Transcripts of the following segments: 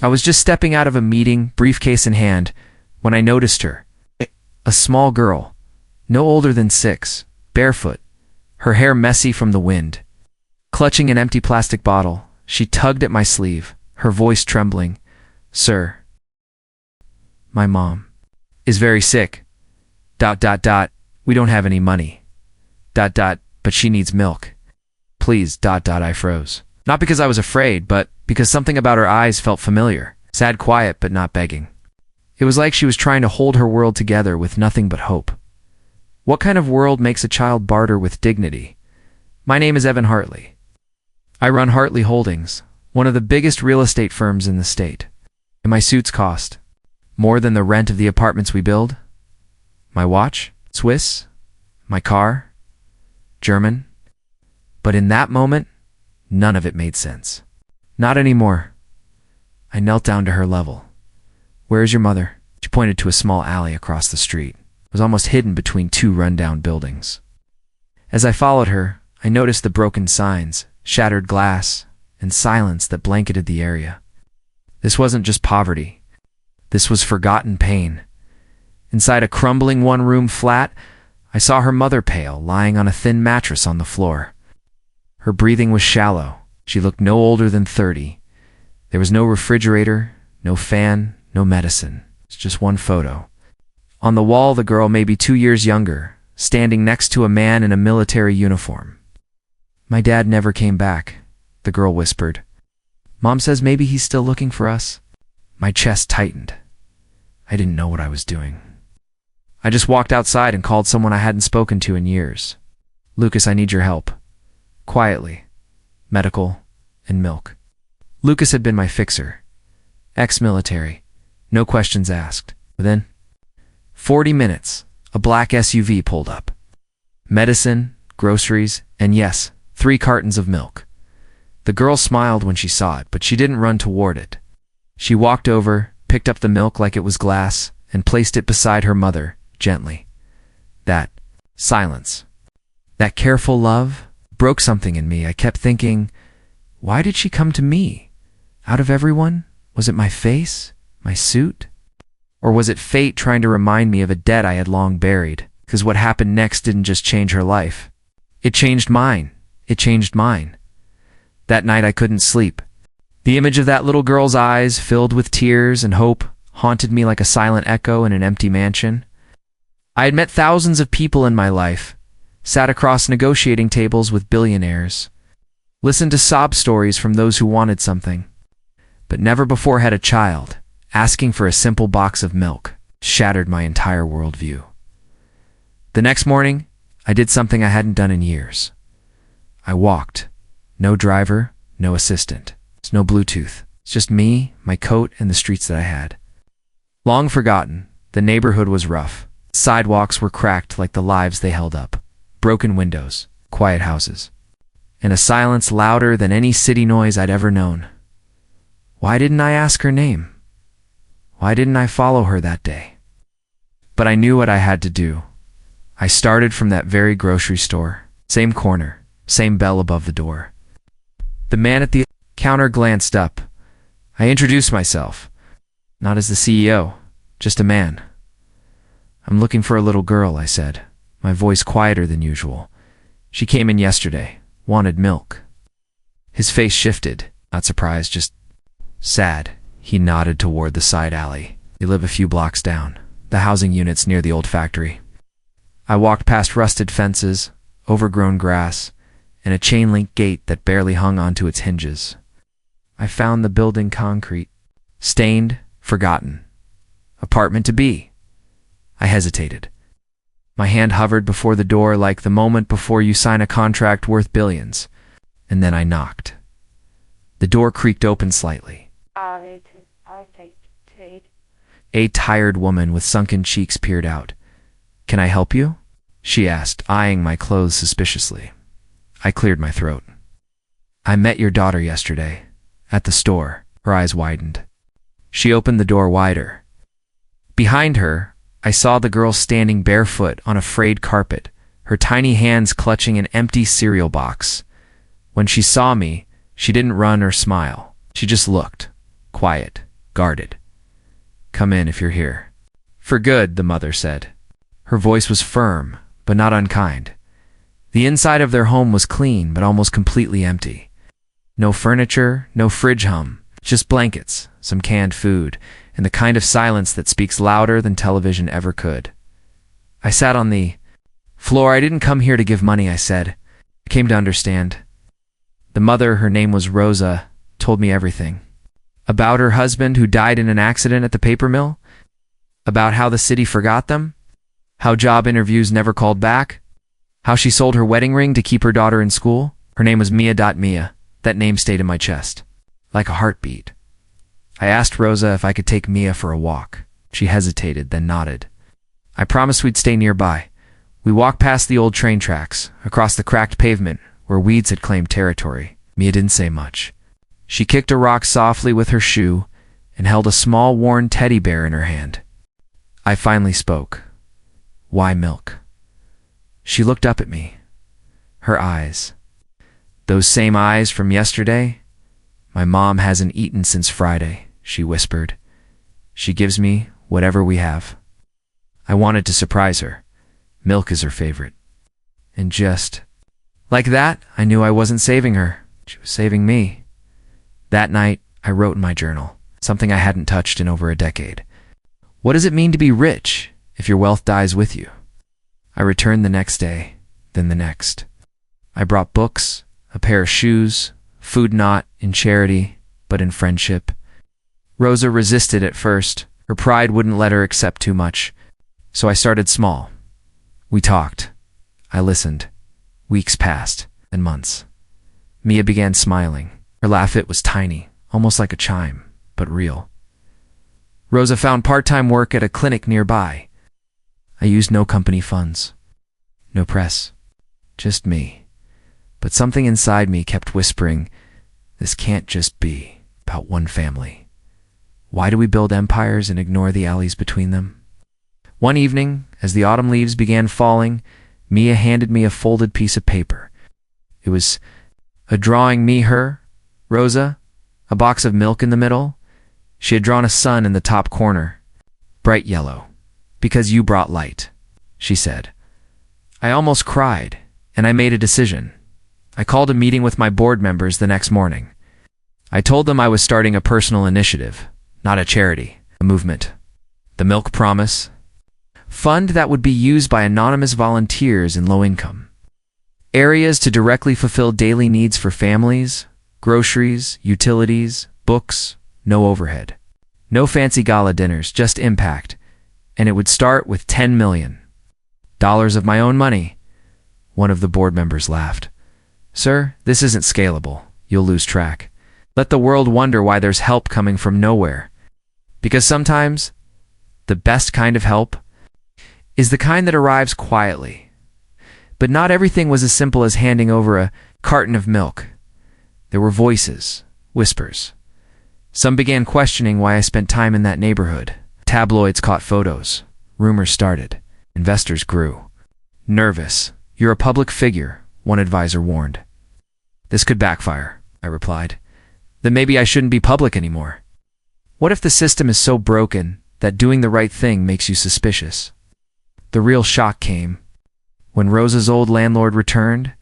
I was just stepping out of a meeting, briefcase in hand, when I noticed her. A small girl, no older than 6, barefoot, her hair messy from the wind. Clutching an empty plastic bottle, she tugged at my sleeve, her voice trembling. "Sir, my mom is very sick. ... We don't have any money. ... But she needs milk. Please ... I froze. Not because I was afraid, but because something about her eyes felt familiar. Sad, quiet, but not begging. It was like she was trying to hold her world together with nothing but hope. What kind of world makes a child barter with dignity? My name is Evan Hartley. I run Hartley Holdings, one of the biggest real estate firms in the state. And my suits cost more than the rent of the apartments we build. My watch, Swiss. My car, German. But in that moment, none of it made sense. Not anymore. I knelt down to her level. "Where is your mother?" She pointed to a small alley across the street. It was almost hidden between 2 rundown buildings. As I followed her, I noticed the broken signs, shattered glass, and silence that blanketed the area. This wasn't just poverty. This was forgotten pain. Inside a crumbling one-room flat, I saw her mother pale, lying on a thin mattress on the floor. Her breathing was shallow. She looked no older than 30. There was no refrigerator, no fan, no medicine. It's just one photo. On the wall, the girl may be 2 years younger, standing next to a man in a military uniform. "My dad never came back," the girl whispered. "Mom says maybe he's still looking for us." My chest tightened. I didn't know what I was doing. I just walked outside and called someone I hadn't spoken to in years. "Lucas, I need your help." Quietly. Medical and milk. Lucas had been my fixer. Ex-military. No questions asked. Within 40 minutes, a black SUV pulled up. Medicine, groceries, and yes, 3 cartons of milk. The girl smiled when she saw it, but she didn't run toward it. She walked over, picked up the milk like it was glass, and placed it beside her mother, gently. That silence, that careful love, broke something in me. I kept thinking, why did she come to me? Out of everyone? Was it my face? My suit? Or was it fate trying to remind me of a debt I had long buried? Because what happened next didn't just change her life. It changed mine. It changed mine. That night I couldn't sleep. The image of that little girl's eyes, filled with tears and hope, haunted me like a silent echo in an empty mansion. I had met thousands of people in my life, sat across negotiating tables with billionaires, listened to sob stories from those who wanted something, but never before had a child asking for a simple box of milk shattered my entire worldview. The next morning, I did something I hadn't done in years. I walked. No driver, no assistant. It's no Bluetooth. It's just me, my coat, and the streets that I had. Long forgotten, the neighborhood was rough. Sidewalks were cracked like the lives they held up. Broken windows, quiet houses, and a silence louder than any city noise I'd ever known. Why didn't I ask her name? Why didn't I follow her that day? But I knew what I had to do. I started from that very grocery store, same corner, same bell above the door. The man at the counter glanced up. I introduced myself, not as the CEO, just a man. "I'm looking for a little girl," I said, my voice quieter than usual. "She came in yesterday, wanted milk." His face shifted, not surprised, just sad. He nodded toward the side alley. They live a few blocks down, the housing units near the old factory. I walked past rusted fences, overgrown grass, and a chain-link gate that barely hung onto its hinges. I found the building concrete, stained, forgotten. Apartment to be. I hesitated. My hand hovered before the door like the moment before you sign a contract worth billions. And then I knocked. The door creaked open slightly. A tired woman with sunken cheeks peered out. "Can I help you?" she asked, eyeing my clothes suspiciously. I cleared my throat. "I met your daughter yesterday, at the store." Her eyes widened. She opened the door wider. Behind her, I saw the girl standing barefoot on a frayed carpet, her tiny hands clutching an empty cereal box. When she saw me, she didn't run or smile. She just looked, quiet, guarded. "Come in if you're here." "For good," the mother said. Her voice was firm, but not unkind. The inside of their home was clean, but almost completely empty. No furniture, no fridge hum, just blankets, some canned food, and the kind of silence that speaks louder than television ever could. I sat on the floor. "I didn't come here to give money," I said. "I came to understand." The mother, her name was Rosa, told me everything. About her husband who died in an accident at the paper mill, about how the city forgot them, how job interviews never called back, how she sold her wedding ring to keep her daughter in school. Her name was Mia. That name stayed in my chest, like a heartbeat. I asked Rosa if I could take Mia for a walk. She hesitated, then nodded. I promised we'd stay nearby. We walked past the old train tracks, across the cracked pavement where weeds had claimed territory. Mia didn't say much. She kicked a rock softly with her shoe and held a small worn teddy bear in her hand. I finally spoke. "Why milk?" She looked up at me. Her eyes. "Those same eyes from yesterday? My mom hasn't eaten since Friday," she whispered. "She gives me whatever we have." I wanted to surprise her. Milk is her favorite. And just like that, I knew I wasn't saving her. She was saving me. That night, I wrote in my journal, something I hadn't touched in over a decade. What does it mean to be rich if your wealth dies with you? I returned the next day, then the next. I brought books, a pair of shoes, food not in charity, but in friendship. Rosa resisted at first. Her pride wouldn't let her accept too much. So I started small. We talked. I listened. Weeks passed, and months. Mia began smiling. Her laugh, it was tiny, almost like a chime, but real. Rosa found part-time work at a clinic nearby. I used no company funds. No press. Just me. But something inside me kept whispering, this can't just be about one family. Why do we build empires and ignore the alleys between them? One evening, as the autumn leaves began falling, Mia handed me a folded piece of paper. It was a drawing, me, her, Rosa, a box of milk in the middle. She had drawn a sun in the top corner. Bright yellow. "Because you brought light," she said. I almost cried, and I made a decision. I called a meeting with my board members the next morning. I told them I was starting a personal initiative, not a charity, a movement. The Milk Promise Fund that would be used by anonymous volunteers in low income areas to directly fulfill daily needs for families, groceries, utilities, books, no overhead. No fancy gala dinners, just impact. And it would start with $10 million of my own money. One of the board members laughed. "Sir, this isn't scalable. You'll lose track. Let the world wonder why there's help coming from nowhere. Because sometimes the best kind of help is the kind that arrives quietly." But not everything was as simple as handing over a carton of milk. There were voices, whispers. Some began questioning why I spent time in that neighborhood. Tabloids caught photos. Rumors started. Investors grew. "Nervous. You're a public figure," one advisor warned. "This could backfire," I replied. "Then maybe I shouldn't be public anymore. What if the system is so broken that doing the right thing makes you suspicious?" The real shock came when Rosa's old landlord returned.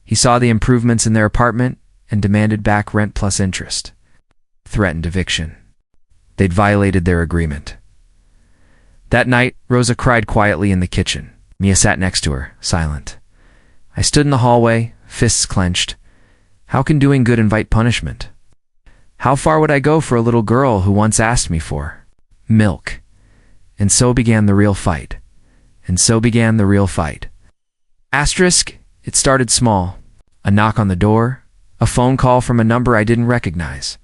He saw the improvements in their apartment and demanded back rent plus interest. Threatened eviction. They'd violated their agreement. That night, Rosa cried quietly in the kitchen. Mia sat next to her, silent. I stood in the hallway, fists clenched. How can doing good invite punishment? How far would I go for a little girl who once asked me for milk? And so began the real fight. Asterisk, it started small. A knock on the door, a phone call from a number I didn't recognize.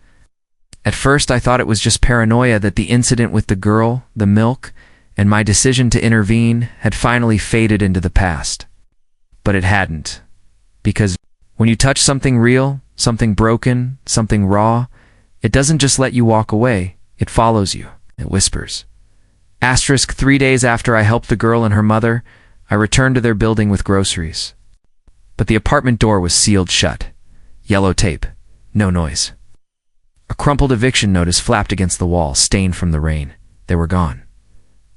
At first I thought it was just paranoia that the incident with the girl, the milk, and my decision to intervene had finally faded into the past. But it hadn't. Because when you touch something real, something broken, something raw, it doesn't just let you walk away, it follows you, it whispers. Asterisk, 3 days after I helped the girl and her mother, I returned to their building with groceries. But the apartment door was sealed shut. Yellow tape. No noise. A crumpled eviction notice flapped against the wall, stained from the rain. They were gone.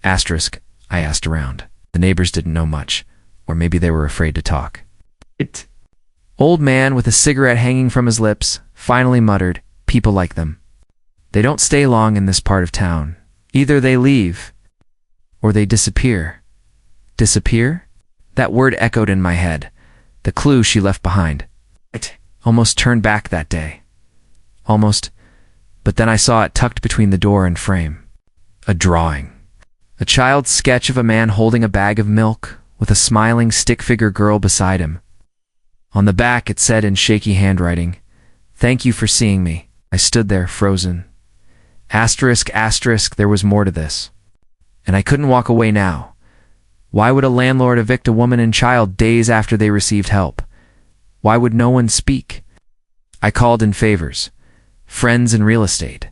Asterisk, I asked around. The neighbors didn't know much, or maybe they were afraid to talk. Old man with a cigarette hanging from his lips finally muttered, people like them. They don't stay long in this part of town. Either they leave, or they disappear. Disappear? That word echoed in my head. The clue she left behind. It almost turned back that day. Almost, but then I saw it tucked between the door and frame. A drawing. A child's sketch of a man holding a bag of milk with a smiling stick-figure girl beside him. On the back it said in shaky handwriting, "Thank you for seeing me." I stood there, frozen. Asterisk, asterisk, there was more to this. And I couldn't walk away now. Why would a landlord evict a woman and child days after they received help? Why would no one speak? I called in favors. Friends in real estate.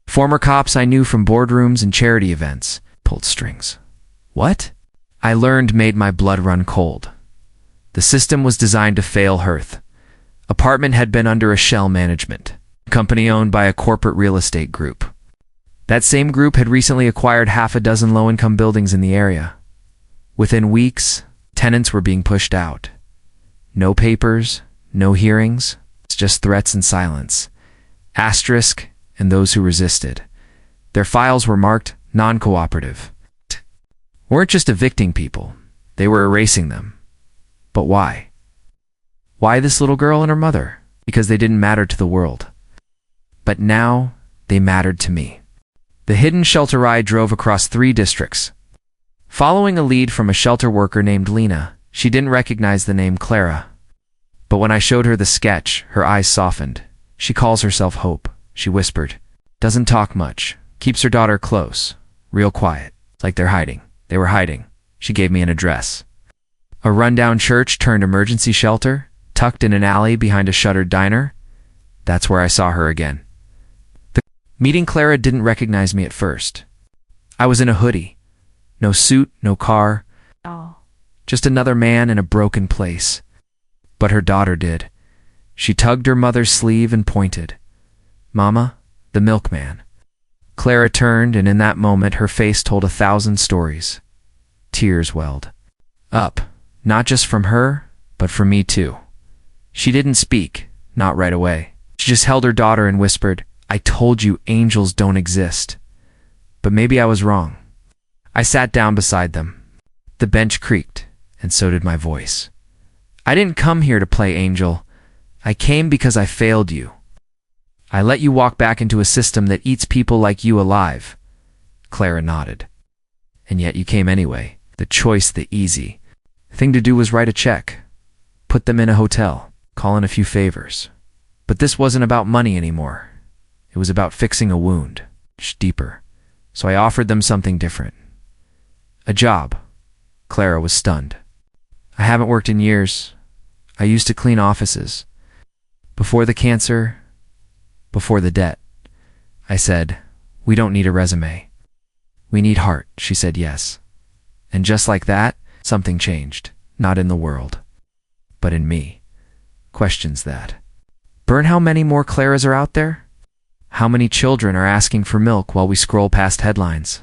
Former cops I knew from boardrooms and charity events. Pulled strings. What? I learned made my blood run cold. The system was designed to fail Hearth. Apartment had been under a shell management, company owned by a corporate real estate group. That same group had recently acquired half a dozen low-income buildings in the area. Within weeks, tenants were being pushed out. No papers, no hearings, it's just threats and silence. Asterisk, and those who resisted. Their files were marked non-cooperative. Weren't just evicting people, they were erasing them. But why? Why this little girl and her mother? Because they didn't matter to the world. But now, they mattered to me. The hidden shelter ride drove across 3 districts. Following a lead from a shelter worker named Lena, she didn't recognize the name Clara. But when I showed her the sketch, her eyes softened. She calls herself Hope, she whispered. Doesn't talk much, keeps her daughter close, real quiet, like they're hiding. They were hiding. She gave me an address. A rundown church turned emergency shelter, tucked in an alley behind a shuttered diner. That's where I saw her again. Meeting Clara didn't recognize me at first. I was in a hoodie. No suit, no car. Just another man in a broken place. But her daughter did. She tugged her mother's sleeve and pointed. Mama, the milkman. Clara turned, and in that moment her face told 1,000 stories. Tears welled up. Not just from her, but from me too. She didn't speak, not right away. She just held her daughter and whispered, I told you angels don't exist. But maybe I was wrong. I sat down beside them. The bench creaked, and so did my voice. I didn't come here to play angel. I came because I failed you. I let you walk back into a system that eats people like you alive. Clara nodded. And yet you came anyway. The choice, the easy thing to do was write a check, put them in a hotel, call in a few favors. But this wasn't about money anymore. It was about fixing a wound, just deeper. So I offered them something different. A job. Clara was stunned. I haven't worked in years. I used to clean offices. Before the cancer, before the debt. I said, we don't need a resume. We need heart. She said yes. And just like that, something changed. Not in the world, but in me. Questions that. Burn, how many more Claras are out there? How many children are asking for milk while we scroll past headlines?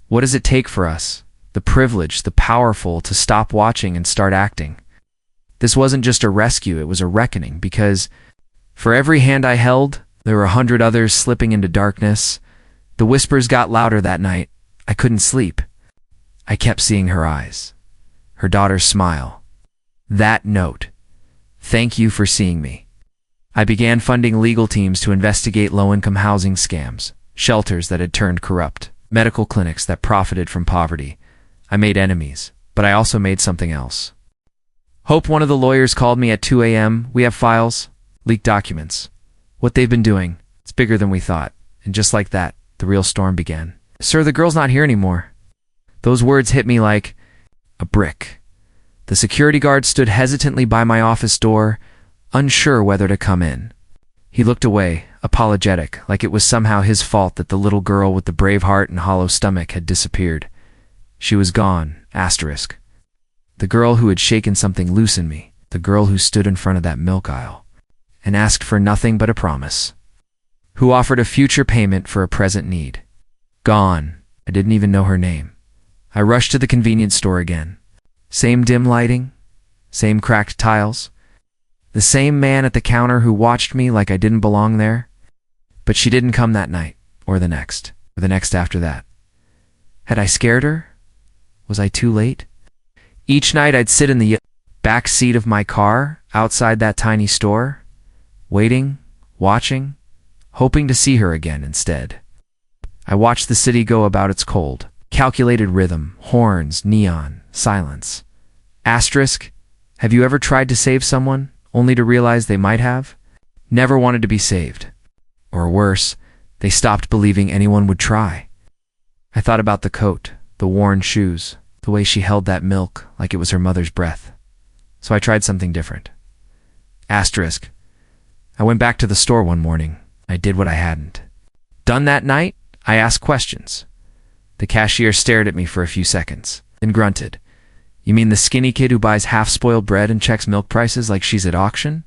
What does it take for us, the privileged, the powerful, to stop watching and start acting? This wasn't just a rescue, it was a reckoning, because for every hand I held, there were 100 others slipping into darkness. The whispers got louder that night. I couldn't sleep. I kept seeing her eyes, her daughter's smile. That note. Thank you for seeing me. I began funding legal teams to investigate low-income housing scams, shelters that had turned corrupt, medical clinics that profited from poverty. I made enemies, but I also made something else. Hope, one of the lawyers, called me at 2 a.m. We have files, leaked documents. What they've been doing, it's bigger than we thought. And just like that, the real storm began. Sir, the girl's not here anymore. Those words hit me like a brick. The security guard stood hesitantly by my office door, unsure whether to come in. He looked away, apologetic, like it was somehow his fault that the little girl with the brave heart and hollow stomach had disappeared. She was gone, asterisk. The girl who had shaken something loose in me, the girl who stood in front of that milk aisle and asked for nothing but a promise. who offered a future payment for a present need. Gone. I didn't even know her name. I rushed to the convenience store again. Same dim lighting, same cracked tiles, the same man at the counter who watched me like I didn't belong there. But she didn't come that night, or the next after that. Had I scared her? Was I too late? Each night I'd sit in the back seat of my car outside that tiny store, waiting, watching, hoping to see her again instead. I watched the city go about its cold, calculated rhythm, horns, neon, silence. Asterisk, have you ever tried to save someone, only to realize they might have? Never wanted to be saved. Or worse, they stopped believing anyone would try. I thought about the coat, the worn shoes, the way she held that milk like it was her mother's breath. So I tried something different. Asterisk, I went back to the store one morning. I did what I hadn't done that night. I asked questions. The cashier stared at me for a few seconds, then grunted. You mean the skinny kid who buys half-spoiled bread and checks milk prices like she's at auction?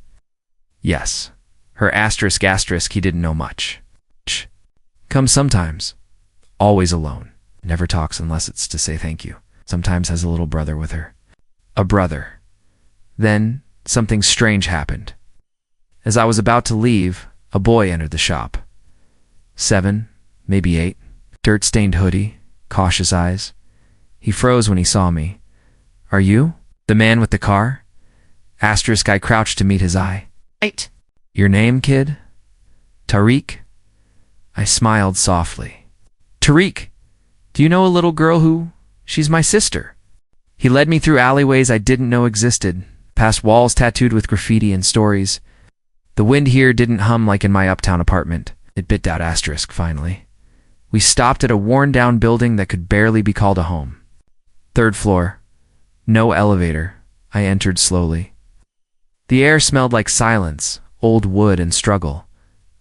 Yes. Her asterisk, he didn't know much. Comes sometimes. Always alone. Never talks unless it's to say thank you. Sometimes has a little brother with her. A brother. Then, something strange happened. As I was about to leave, a boy entered the shop. 7, maybe 8. Dirt-stained hoodie, cautious eyes. He froze when he saw me. Are you? The man with the car? Asterisk, I crouched to meet his eye. Right. Your name, kid? Tariq? I smiled softly. Tariq, do you know a little girl who... She's my sister. He led me through alleyways I didn't know existed, past walls tattooed with graffiti and stories. The wind here didn't hum like in my uptown apartment. It bit out asterisk, finally. We stopped at a worn-down building that could barely be called a home. 3rd floor. No elevator. I entered slowly. The air smelled like silence, old wood and struggle.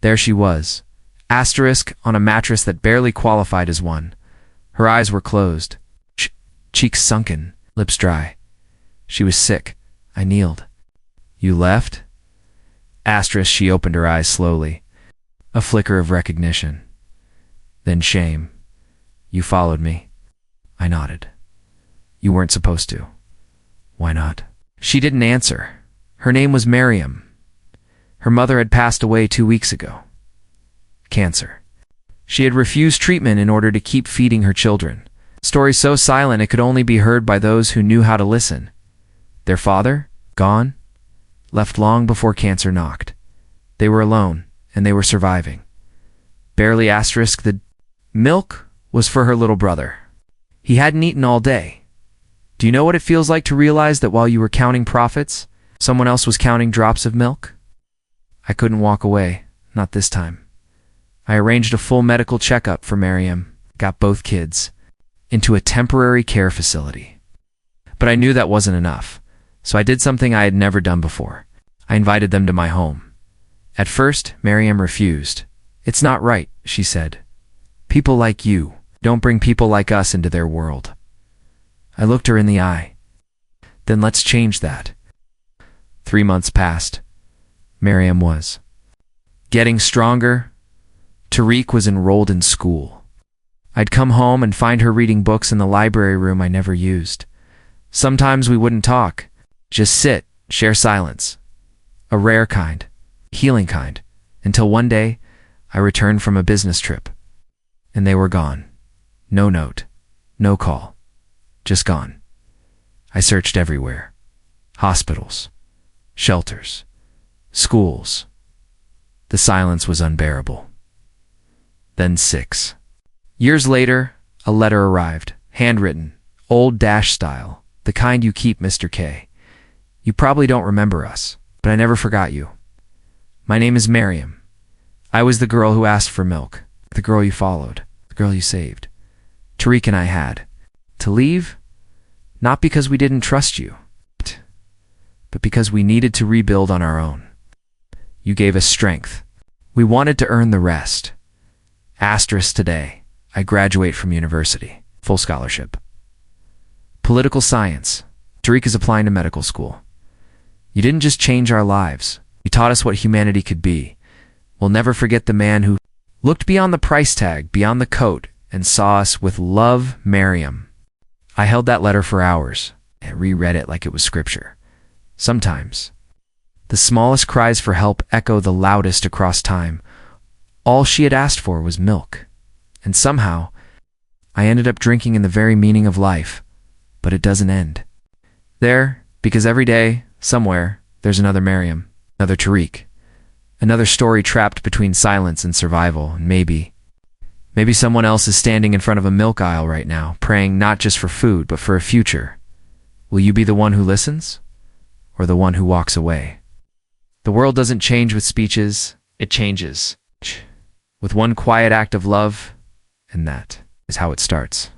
There she was, asterisk, on a mattress that barely qualified as one. Her eyes were closed, cheeks sunken, lips dry. She was sick. I kneeled. You left? Asterisk, she opened her eyes slowly. A flicker of recognition. Then shame. You followed me. I nodded. You weren't supposed to. Why not? She didn't answer. Her name was Miriam. Her mother had passed away 2 weeks ago. Cancer. She had refused treatment in order to keep feeding her children. Stories so silent it could only be heard by those who knew how to listen. Their father? Gone? Left long before cancer knocked. They were alone, and they were surviving. Barely asterisk, the milk was for her little brother. He hadn't eaten all day. Do you know what it feels like to realize that while you were counting profits, someone else was counting drops of milk? I couldn't walk away, not this time. I arranged a full medical checkup for Miriam, got both kids, into a temporary care facility. But I knew that wasn't enough, so I did something I had never done before. I invited them to my home. At first, Miriam refused. It's not right, she said. People like you don't bring people like us into their world. I looked her in the eye. Then let's change that. 3 months passed. Miriam was getting stronger. Tariq was enrolled in school. I'd come home and find her reading books in the library room I never used. Sometimes we wouldn't talk. Just sit, share silence. A rare kind, healing kind, until one day I returned from a business trip. And they were gone. No note, no call. Just gone. I searched everywhere. Hospitals, shelters, schools. The silence was unbearable. Then 6. Years later, a letter arrived, handwritten, old dash style, the kind you keep, Mr. K. You probably don't remember us, but I never forgot you. My name is Miriam. I was the girl who asked for milk, the girl you followed, the girl you saved. Tariq and I had to leave, not because we didn't trust you, but because we needed to rebuild on our own. You gave us strength. We wanted to earn the rest. Asterisk, today, I graduate from university, full scholarship. Political science. Tariq is applying to medical school. You didn't just change our lives. You taught us what humanity could be. will never forget the man who looked beyond the price tag, beyond the coat, and saw us with love, Miriam. I held that letter for hours and reread it like it was scripture. Sometimes, the smallest cries for help echo the loudest across time. All she had asked for was milk. And somehow, I ended up drinking in the very meaning of life. But it doesn't end there, because every day, somewhere, there's another Miriam, another Tariq, another story trapped between silence and survival. And maybe someone else is standing in front of a milk aisle right now, praying not just for food, but for a future. Will you be the one who listens, or the one who walks away? The world doesn't change with speeches, it changes with one quiet act of love, and that is how it starts.